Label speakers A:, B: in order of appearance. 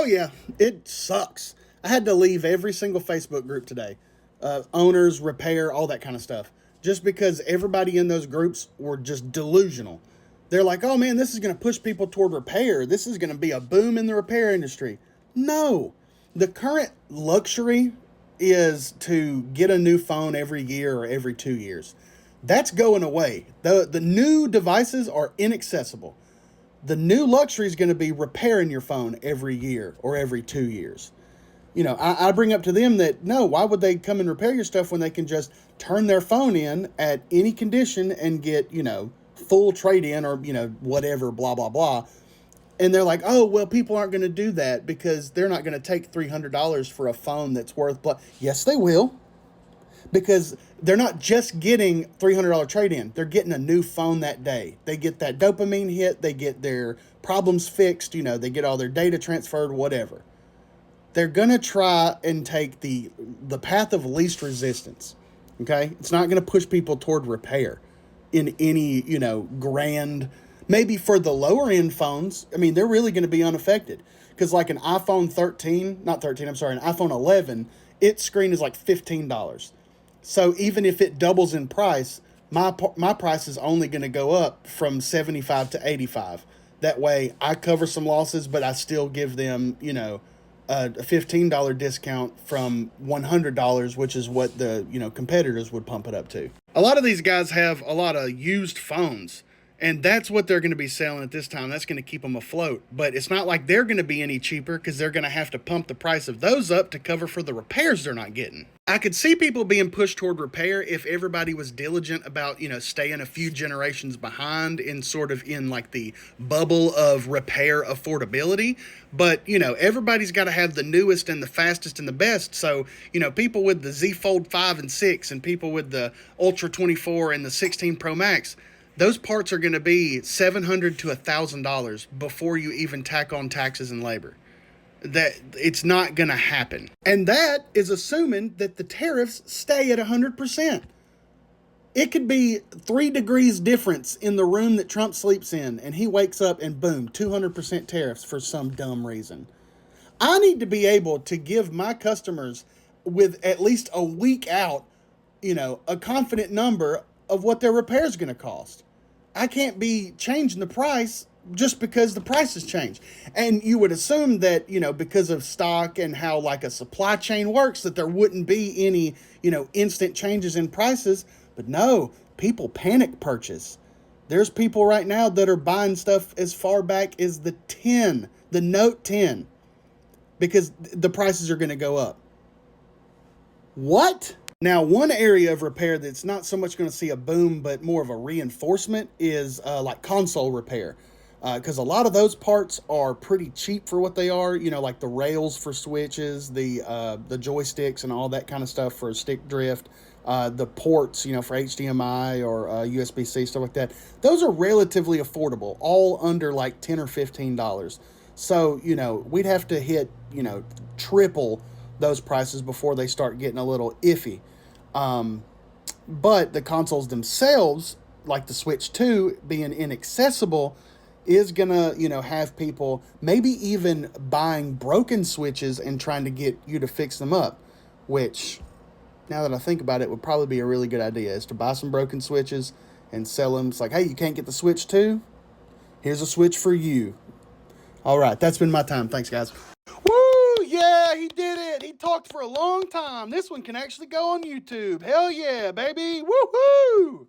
A: Oh, yeah, it sucks. I had to leave every single Facebook group today. Owners, repair, all that kind of stuff. Just because everybody in those groups were just delusional. They're like, oh man, this is going to push people toward repair. This is going to be a boom in the repair industry. No. The current luxury is to get a new phone every year or every 2 years. That's going away. The new devices are inaccessible. The new luxury is going to be repairing your phone every year or every 2 years. I bring up to them that, no, why would they come and repair your stuff when they can just turn their phone in at any condition and get, full trade-in or, whatever, blah, blah, blah. And they're like, oh, well, people aren't going to do that because they're not going to take $300 for a phone that's worth blah. Yes, they will. Because they're not just getting $300 trade-in. They're getting a new phone that day. They get that dopamine hit. They get their problems fixed. They get all their data transferred, whatever. They're going to try and take the path of least resistance, okay? It's not going to push people toward repair in any, grand, maybe for the lower-end phones. I mean, they're really going to be unaffected because like an iPhone 11, its screen is like $15. So even if it doubles in price, my price is only going to go up from 75 to 85. That way I cover some losses, but I still give them, a $15 discount from $100, which is what the, competitors would pump it up to. A lot of these guys have a lot of used phones, and that's what they're going to be selling at this time. That's going to keep them afloat. But it's not like they're going to be any cheaper because they're going to have to pump the price of those up to cover for the repairs they're not getting. I could see people being pushed toward repair if everybody was diligent about, staying a few generations behind in like the bubble of repair affordability. But, everybody's got to have the newest and the fastest and the best. So, people with the Z Fold 5 and 6 and people with the Ultra 24 and the 16 Pro Max, those parts are going to be $700 to $1,000 before you even tack on taxes and labor. That it's not going to happen. And that is assuming that the tariffs stay at 100%. It could be 3 degrees difference in the room that Trump sleeps in, and he wakes up and boom, 200% tariffs for some dumb reason. I need to be able to give my customers with at least a week out, a confident number of what their repair is going to cost. I can't be changing the price just because the prices change. And you would assume that, because of stock and how like a supply chain works, that there wouldn't be any, instant changes in prices. But no, people panic purchase. There's people right now that are buying stuff as far back as the Note 10, because the prices are going to go up. What? Now, one area of repair that's not so much going to see a boom, but more of a reinforcement is like console repair. Because a lot of those parts are pretty cheap for what they are, like the rails for switches, the joysticks and all that kind of stuff for stick drift, the ports, for HDMI or USB-C, stuff like that. Those are relatively affordable, all under like $10 or $15. So, we'd have to hit, triple those prices before they start getting a little iffy. But the consoles themselves, like the Switch 2 being inaccessible, is gonna, have people maybe even buying broken switches and trying to get you to fix them up, which, now that I think about it, would probably be a really good idea, is to buy some broken switches and sell them. It's like, hey, you can't get the Switch 2? Here's a Switch for you. All right, that's been my time. Thanks, guys. Woo! Yeah, he did it. He talked for a long time. This one can actually go on YouTube. Hell yeah, baby. Woohoo!